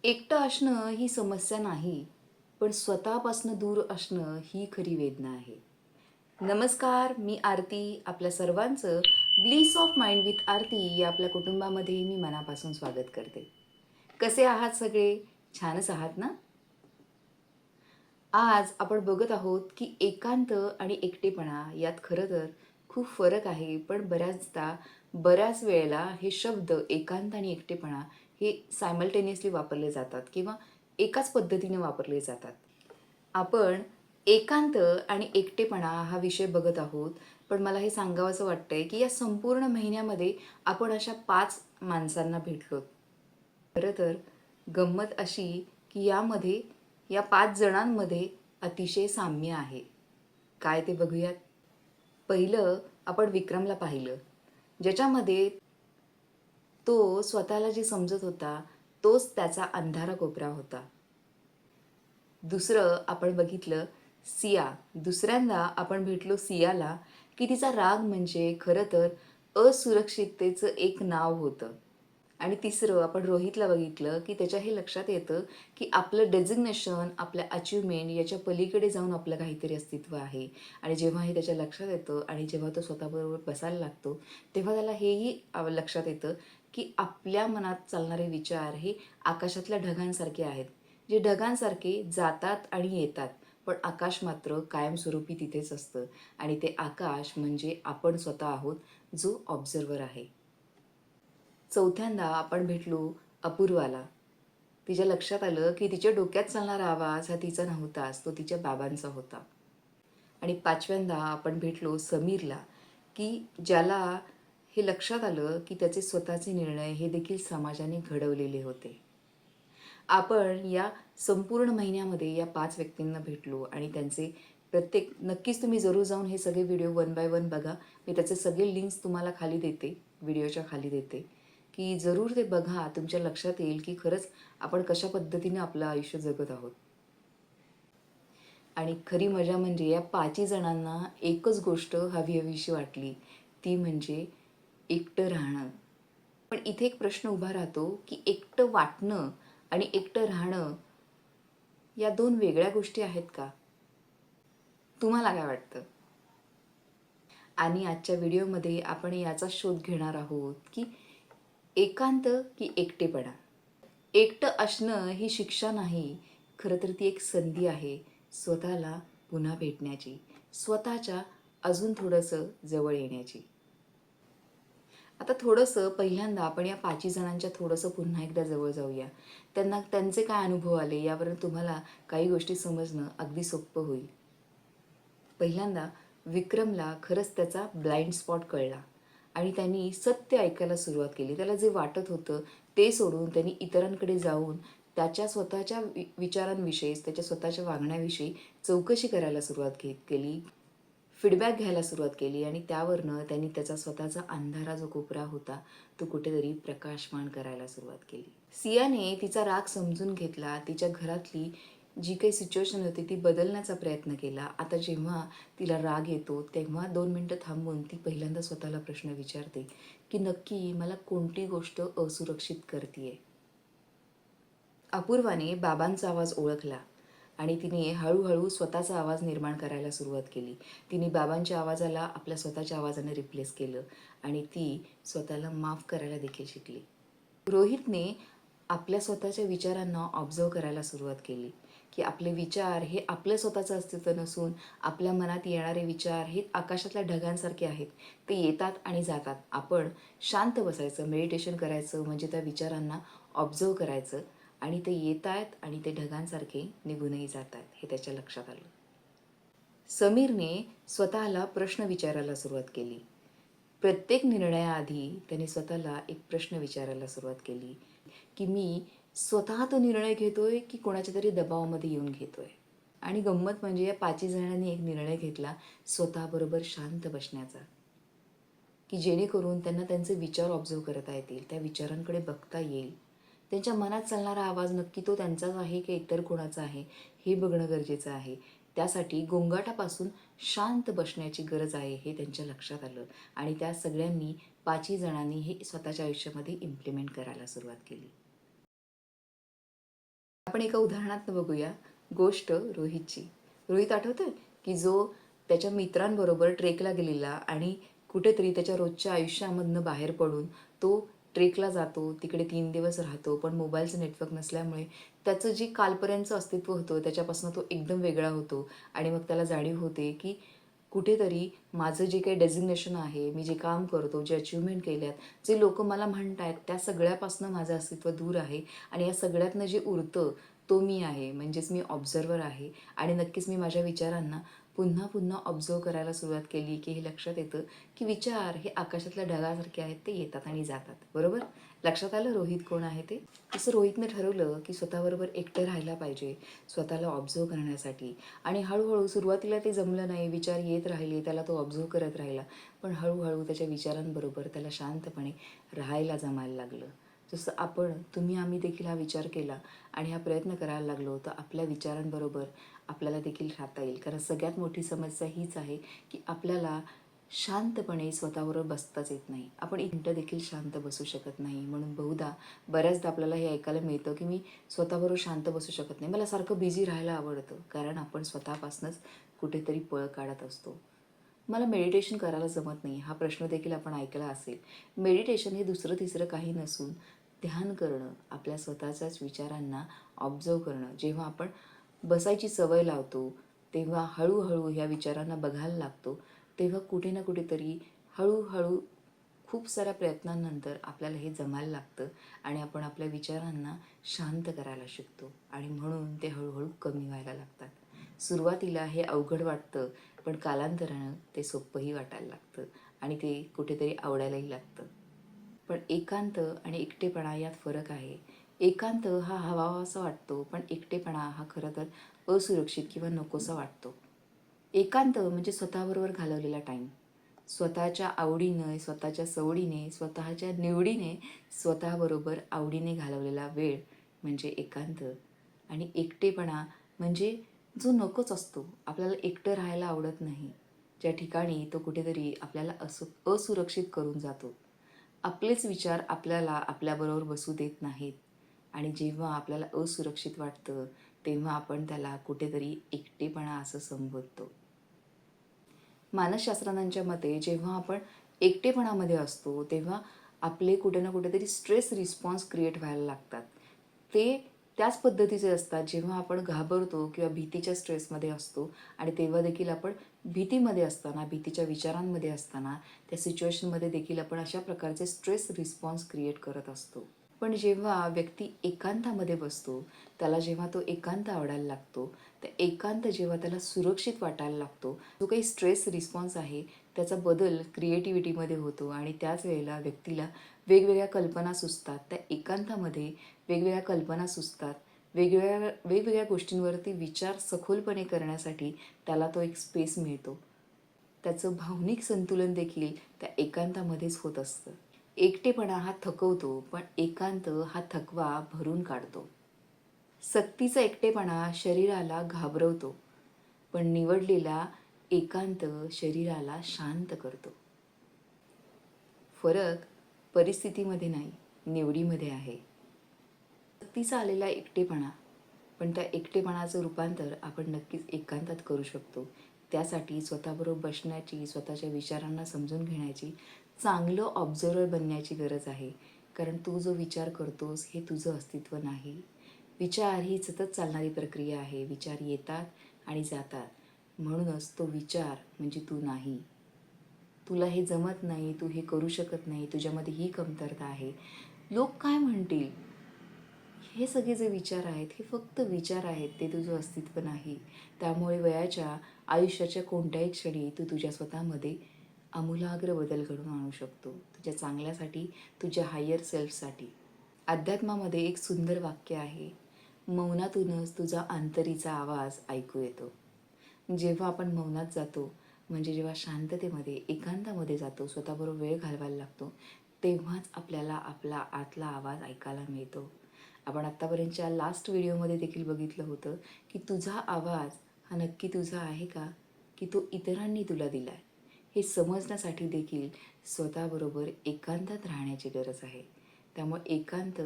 एकटं असणं ही समस्या नाही, पण स्वतःपासून दूर असणं ही खरी वेदना आहे. नमस्कार, मी आरती. आपल्या सर्वांचं ब्लिस ऑफ माइंड विथ आरती या आपल्या कुटुंबामध्ये मी मनापासून स्वागत करते. कसे आहात सगळे? छानच आहात ना? आज आपण बघत आहोत की एकांत आणि एकटेपणा यात खरं तर खूप फरक आहे. पण बऱ्याचदा, बऱ्याच वेळेला हे शब्द एकांत आणि एकटेपणा हे सायमल्टेनियसली वापरले जातात किंवा एकाच पद्धतीने वापरले जातात. आपण एकांत आणि एकटेपणा हा विषय बघत आहोत. पण मला हे सांगावसं वाटतंय की या संपूर्ण महिन्यामध्ये आपण अशा 5 माणसांना भेटलोत. खरं तर गंमत अशी की यामध्ये या 5 जणांमध्ये अतिशय साम्य आहे. काय ते बघूयात? पहिलं आपण विक्रमला पाहिलं, ज्याच्यामध्ये तो स्वतःला जे समजत होता, तोच त्याचा अंधारा कोपरा होता. दुसरं आपण बघितलं सिया. दुसऱ्यांदा आपण भेटलो सियाला, की तिचा राग म्हणजे खरं तर असुरक्षिततेचं एक नाव होतं. आणि तिसरं आपण रोहितला बघितलं, की त्याच्या हे लक्षात येतं, की आपलं डेझिग्नेशन, आपल्या अचीव्हमेंट याच्या पलीकडे जाऊन आपलं काहीतरी अस्तित्व आहे. आणि जेव्हा हे त्याच्या लक्षात येतं आणि जेव्हा तो स्वतःबरोबर बसायला लागतो, तेव्हा त्याला हेही लक्षात येतं, की आपल्या मनात चालणारे विचार हे आकाशातल्या ढगांसारखे आहेत. जे ढगांसारखे जातात आणि येतात, पण आकाश मात्र कायमस्वरूपी तिथेच असतं आणि ते आकाश म्हणजे आपण स्वतः आहोत, जो ऑब्झर्व्हर आहे. चौथ्यांदा आपण भेटलो अपूर्वाला. तिच्या लक्षात आलं, की तिच्या डोक्यात चालणारा आवाज हा तिचा नव्हताच, तो तिच्या बाबांचा होता. आणि पाचव्यांदा आपण भेटलो समीरला, की ज्याला हे लक्षात आलं, की त्याचे स्वतःचे निर्णय हे देखील समाजाने घडवलेले होते. आपण या संपूर्ण महिन्यामध्ये या 5 व्यक्तींना भेटलो आणि त्यांचे प्रत्येक नक्कीच तुम्ही जरूर जाऊन हे सगळे व्हिडिओ वन बाय वन बघा. मी त्याचे सगळे लिंक्स तुम्हाला खाली देते, व्हिडिओच्या खाली देते, की जरूर ते बघा. तुमच्या लक्षात येईल, की खरंच आपण कशा पद्धतीने आपलं आयुष्य जगत आहोत. आणि खरी मजा म्हणजे या 5ही जणांना एकच गोष्ट हवी-हवीशी वाटली, ती म्हणजे एकटं राहणं. पण इथे एक प्रश्न उभा राहतो, की एकटं वाटणं आणि एकटं राहणं या 2 वेगळ्या गोष्टी आहेत का? तुम्हाला काय वाटतं? आणि आजच्या व्हिडिओमध्ये आपण याचा शोध घेणार आहोत, की एकांत की एकटेपणा? एकटं असणं ही शिक्षा नाही, खरं तर ती एक संधी आहे स्वतःला पुन्हा भेटण्याची, स्वतःच्या अजून थोडंसं जवळ येण्याची. आता थोडंसं पहिल्यांदा आपण या 5ही जणांच्या थोडंसं पुन्हा एकदा जवळ जाऊया. त्यांना त्यांचे काय अनुभव आले यावरून तुम्हाला काही गोष्टी समजणं अगदी सोपं होईल. पहिल्यांदा विक्रमला खरंच त्याचा ब्लाइंड स्पॉट कळला आणि त्यांनी सत्य ऐकायला सुरुवात केली. त्याला जे वाटत होतं ते सोडून त्यांनी इतरांकडे जाऊन त्याच्या स्वतःच्या विचारांविषयी, त्याच्या स्वतःच्या वागण्याविषयी चौकशी करायला सुरुवात केली. फीडबॅक घ्यायला सुरुवात केली आणि त्यावरनं त्यांनी त्याचा स्वतःचा अंधारा जो कोपरा होता, तो कुठेतरी प्रकाशमान करायला सुरुवात केली. सियाने तिचा राग समजून घेतला. तिच्या घरातली जी काही सिच्युएशन होती ती बदलण्याचा प्रयत्न केला. आता जेव्हा तिला राग येतो, तेव्हा 2 मिनिटं थांबून ती पहिल्यांदा स्वतःला प्रश्न विचारते, की नक्की मला कोणती गोष्ट असुरक्षित करतीये? अपूर्वाने बाबांचा आवाज ओळखला आणि तिने हळूहळू स्वतःचा आवाज निर्माण करायला सुरुवात केली. तिने बाबांच्या आवाजाला आपल्या स्वतःच्या आवाजाने रिप्लेस केलं आणि ती स्वतःला माफ करायला देखील शिकली. रोहितने आपल्या स्वतःच्या विचारांना ऑब्झर्व्ह करायला सुरुवात केली, की आपले विचार हे आपलं स्वतःचं अस्तित्व नसून आपल्या मनात येणारे विचार हे आकाशातल्या ढगांसारखे आहेत. ते येतात आणि जातात. आपण शांत बसायचं, मेडिटेशन करायचं म्हणजे त्या विचारांना ऑब्झर्व्ह करायचं आणि ते येतायत आणि ते ढगांसारखे निघूनही जातात हे त्याच्या लक्षात आलं. समीरने स्वतःला प्रश्न विचारायला सुरुवात केली. प्रत्येक निर्णयाआधी त्याने स्वतःला एक प्रश्न विचारायला सुरुवात केली, की मी स्वतः तो निर्णय घेतोय की कोणाच्या तरी दबावामध्ये येऊन घेतोय? आणि गंमत म्हणजे या 5ही जणांनी एक निर्णय घेतला स्वतःबरोबर शांत बसण्याचा, की जेणेकरून त्यांना त्यांचे विचार ऑब्झर्व्ह करता येतील, त्या विचारांकडे बघता येईल. त्यांच्या मनात चालणारा आवाज नक्की तो त्यांचाच आहे की इतर कोणाचा आहे हे बघणं गरजेचं आहे. त्यासाठी गोंगाटापासून शांत बसण्याची गरज आहे हे त्यांच्या लक्षात आलं आणि त्या सगळ्यांनी 5ही जणांनी हे स्वतःच्या आयुष्यामध्ये इम्प्लिमेंट करायला सुरुवात केली. आपण एका उदाहरणात बघूया गोष्ट रोहितची. रोहित आठवतोय की जो त्याच्या मित्रांबरोबर ट्रेकला गेलेला आणि कुठेतरी त्याच्या रोजच्या आयुष्यामधनं बाहेर पडून तो ट्रेकला जातो, तिकडे 3 दिवस राहतो, पण मोबाईलचं नेटवर्क नसल्यामुळे त्याचं जे कालपर्यंतचं अस्तित्व होतं त्याच्यापासून तो एकदम वेगळा होतो आणि मग त्याला जाणीव होते की कुठेतरी माझं जे काही डेझिग्नेशन आहे, मी जे काम करतो, जे अचीव्हमेंट केल्यात, जे लोक मला म्हणतायत त्या सगळ्यापासून माझं अस्तित्व दूर आहे आणि या सगळ्यातनं जे उरतं तो मी आहे. म्हणजेच मी ऑब्झर्वर आहे आणि नक्कीच मी माझ्या विचारांना पुन्हा पुन्हा ऑब्झर्व करायला सुरुवात केली की हे लक्षात येतं की विचार हे आकाशातल्या ढगासारखे आहेत, ते येतात आणि जातात. बरोबर? लक्षात आलं रोहित कोण आहे ते? तसं रोहितने ठरवलं की स्वतःबरोबर एकटं राहायला पाहिजे, स्वतःला ऑब्झर्व करण्यासाठी. आणि हळूहळू सुरुवातीला ते जमलं नाही, विचार येत राहिले, त्याला तो ऑब्झर्व करत राहिला. पण हळूहळू त्याच्या विचारांबरोबर त्याला शांतपणे राहायला जमायला लागलं. जसं तुम्ही आम्ही देखील हा विचार केला आणि हा प्रयत्न करायला लागलो तर आपल्या विचारांबरोबर आपल्याला देखील राहता येईल. कारण सगळ्यात मोठी समस्या हीच आहे की आपल्याला शांतपणे स्वतःबरोबर बसताच येत नाही. आपण एक मिनटं देखील शांत बसू शकत नाही. म्हणून बऱ्याचदा आपल्याला हे ऐकायला मिळतं की मी स्वतःबरोबर शांत बसू शकत नाही, मला सारखं बिझी राहायला आवडतं. कारण आपण स्वतःपासूनच कुठेतरी पळ काढत असतो. मला मेडिटेशन करायला जमत नाही, हा प्रश्न देखील आपण ऐकला असेल. मेडिटेशन हे दुसरं तिसरं काही नसून ध्यान करणं, आपल्या स्वतःच्याच विचारांना ऑब्झर्व करणं. जेव्हा आपण बसायची सवय लावतो तेव्हा हळूहळू ह्या विचारांना बघायला लागतो, तेव्हा कुठे ना कुठेतरी हळूहळू खूप साऱ्या प्रयत्नांनंतर आपल्याला हे जमायला लागतं आणि आपण आपल्या विचारांना शांत करायला शिकतो आणि म्हणून ते हळूहळू कमी व्हायला लागतात. सुरुवातीला हे अवघड वाटतं, पण कालांतरानं ते सोपंही वाटायला लागतं आणि ते कुठेतरी आवडायलाही लागतं. पण एकांत आणि एकटेपणा यात फरक आहे. एकांत हा हवाहवासा वाटतो, पण एकटेपणा हा खरं तर असुरक्षित किंवा नकोसा वाटतो. एकांत म्हणजे स्वतःबरोबर घालवलेला टाईम. स्वतःच्या आवडीनं, स्वतःच्या सवडीने, स्वतःच्या निवडीने, स्वतःबरोबर आवडीने घालवलेला वेळ म्हणजे एकांत. आणि एकटेपणा म्हणजे जो नकोच असतो. आपल्याला एकटं राहायला आवडत नाही. ज्या ठिकाणी तो कुठेतरी आपल्याला असुरक्षित करून जातो. आपलेच विचार आपल्याला आपल्याबरोबर बसू देत नाहीत आणि जेव्हा आपल्याला असुरक्षित वाटतं, तेव्हा आपण त्याला कुठेतरी एकटेपणा असं संबोधतो. मानसशास्त्रज्ञांच्या मते जेव्हा आपण एकटेपणामध्ये असतो तेव्हा आपले कुठे ना कुठेतरी स्ट्रेस रिस्पॉन्स क्रिएट व्हायला लागतात. ते त्याच पद्धतीचे असतात जेव्हा आपण घाबरतो किंवा भीतीच्या स्ट्रेसमध्ये असतो आणि तेव्हा देखील आपण भीतीमध्ये असताना, भीतीच्या विचारांमध्ये असताना, त्या सिच्युएशनमध्ये देखील आपण अशा प्रकारचे स्ट्रेस रिस्पॉन्स क्रिएट करत असतो. पण जेव्हा व्यक्ती एकांतामध्ये बसतो, त्याला जेव्हा तो एकांत आवडायला लागतो, त्या एकांत जेव्हा त्याला सुरक्षित वाटायला लागतो, जो काही स्ट्रेस रिस्पॉन्स आहे त्याचा बदल क्रिएटिव्हिटीमध्ये होतो आणि त्याच वेळेला व्यक्तीला वेगवेगळ्या कल्पना सुचतात. त्या एकांतामध्ये वेगवेगळ्या कल्पना सुचतात. वेगवेगळ्या गोष्टींवरती विचार सखोलपणे करण्यासाठी त्याला तो एक स्पेस मिळतो. त्याचं भावनिक संतुलन देखील त्या एकांतामध्येच होत असतं. एकटेपणा हा थकवतो, पण एकांत हा थकवा भरून काढतो. सक्तीचा एकटेपणा शरीराला घाबरवतो, पण निवडलेला एकांत शरीराला शांत करतो. फरक परिस्थितीमध्ये नाही, निवडीमध्ये आहे. सक्तीचा आलेला एकटेपणा, पण त्या एकटेपणाचं रूपांतर आपण नक्कीच एकांतात करू शकतो. त्यासाठी स्वतःबरोबर बसण्याची, स्वतःच्या विचारांना समजून घेण्याची, चांगलं ऑब्झर्वर बनण्याची गरज आहे. कारण तू जो विचार करतोस हे तुझं अस्तित्व नाही. विचार ही सतत चालणारी प्रक्रिया आहे. विचार येतात आणि जातात. म्हणूनच तो विचार म्हणजे तू नाही. तुला हे जमत नाही, तू हे करू शकत नाही, तुझ्यामध्ये ही कमतरता आहे, लोक काय म्हणतील, हे सगळे जे विचार आहेत हे फक्त विचार आहेत, ते तुझं अस्तित्व नाही. त्यामुळे आयुष्याच्या कोणत्याही क्षणी तू तुझ्या स्वतःमध्ये आमूलाग्र बदल घडवून आणू शकतो, तुझ्या चांगल्यासाठी, तुझ्या हायर सेल्फसाठी. अध्यात्मामध्ये एक सुंदर वाक्य आहे, मौनातूनच तुझा आंतरीचा आवाज ऐकू येतो. जेव्हा आपण मौनात जातो, म्हणजे जेव्हा शांततेमध्ये, एकांतामध्ये जातो, स्वतःबरोबर वेळ घालवायला लागतो, तेव्हाच आपल्याला आपला आतला आवाज ऐकायला मिळतो. आपण आत्तापर्यंतच्या लास्ट व्हिडिओमध्ये देखील बघितलं होतं की तुझा आवाज हा नक्की तुझा आहे का, की तो इतरांनी तुला दिला आहे. हे समजण्यासाठी देखील स्वतःबरोबर एकांतात राहण्याची गरज आहे. त्यामुळे एकांत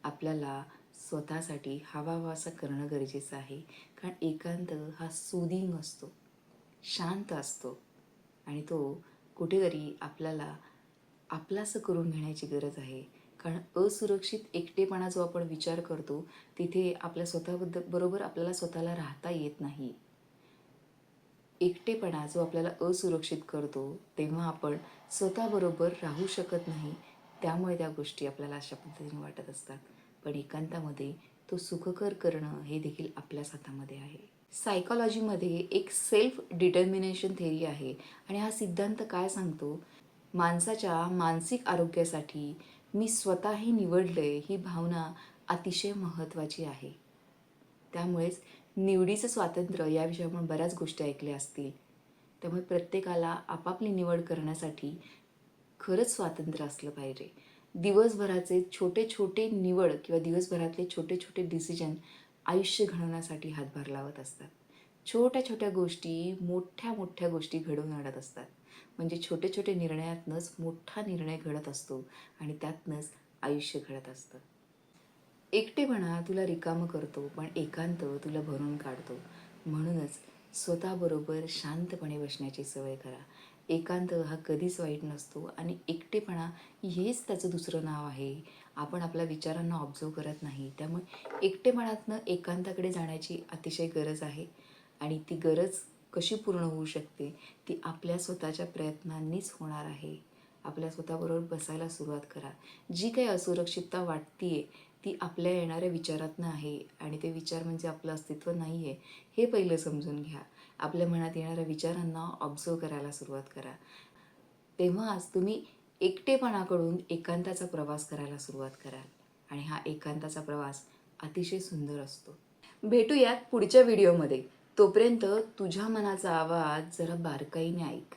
आपल्याला स्वतःसाठी हवाहवासा करणं गरजेचं आहे. कारण एकांत हा सूदिंग असतो, शांत असतो आणि तो कुठेतरी आपल्याला आपलासं करून घेण्याची गरज आहे. कारण असुरक्षित एकटेपणा जो आपण विचार करतो, तिथे आपल्या बरोबर आपल्याला स्वतःला राहता येत नाही. एकटेपणा जो आपल्याला असुरक्षित करतो, तेव्हा आपण स्वतःबरोबर राहू शकत नाही. त्यामुळे त्या गोष्टी आपल्याला अशा पद्धतीने वाटत असतात. पण एकांतामध्ये तो सुखकर करणं हे देखील आपल्याच हातामध्ये आहे. सायकॉलॉजीमध्ये एक सेल्फ डिटर्मिनेशन थेरी आहे आणि हा सिद्धांत काय सांगतो, माणसाच्या मानसिक आरोग्यासाठी मी स्वतःही निवडलंय ही भावना अतिशय महत्त्वाची आहे. त्यामुळेच निवडीचं स्वातंत्र्य याविषयी आपण बऱ्याच गोष्टी ऐकल्या असतील. त्यामुळे प्रत्येकाला आपापली निवड करण्यासाठी खरंच स्वातंत्र्य असलं पाहिजे. दिवसभराचे छोटे छोटे निवड किंवा दिवसभरातले छोटे छोटे डिसिजन आयुष्य घडवण्यासाठी हातभार लावत असतात. छोट्या छोट्या गोष्टी मोठ्या मोठ्या गोष्टी घडवून आणत असतात. म्हणजे छोटे छोटे निर्णयातनंच मोठा निर्णय घडत असतो आणि त्यातनंच आयुष्य घडत असतं. एकटेपणा तुला रिकामं करतो, पण एकांत तुला भरून काढतो. म्हणूनच स्वतःबरोबर शांतपणे बसण्याची सवय करा. एकांत हा कधीच वाईट नसतो आणि एकटेपणा हेच त्याचं दुसरं नाव आहे. आपण आपल्या विचारांना ऑब्झर्व करत नाही. त्यामुळे एकटेपणातनं एकांताकडे जाण्याची अतिशय गरज आहे आणि ती गरज कशी पूर्ण होऊ शकते, ती आपल्या स्वतःच्या प्रयत्नांनीच होणार आहे. आपल्या स्वतःबरोबर बसायला सुरुवात करा. जी काही असुरक्षितता वाटते ती आपल्या येणाऱ्या विचारातनं आहे आणि ते विचार म्हणजे आपलं अस्तित्व नाही आहे हे पहिलं समजून घ्या. आपल्या मनात येणाऱ्या विचारांना ऑब्झर्व करायला सुरुवात करा. तेव्हाच तुम्ही एकटेपणाकडून एकांताचा प्रवास करायला सुरुवात कराल आणि हा एकांताचा प्रवास अतिशय सुंदर असतो. भेटूयात पुढच्या व्हिडिओमध्ये. तोपर्यंत तुझ्या मनाचा आवाज जरा बारकाईने ऐक.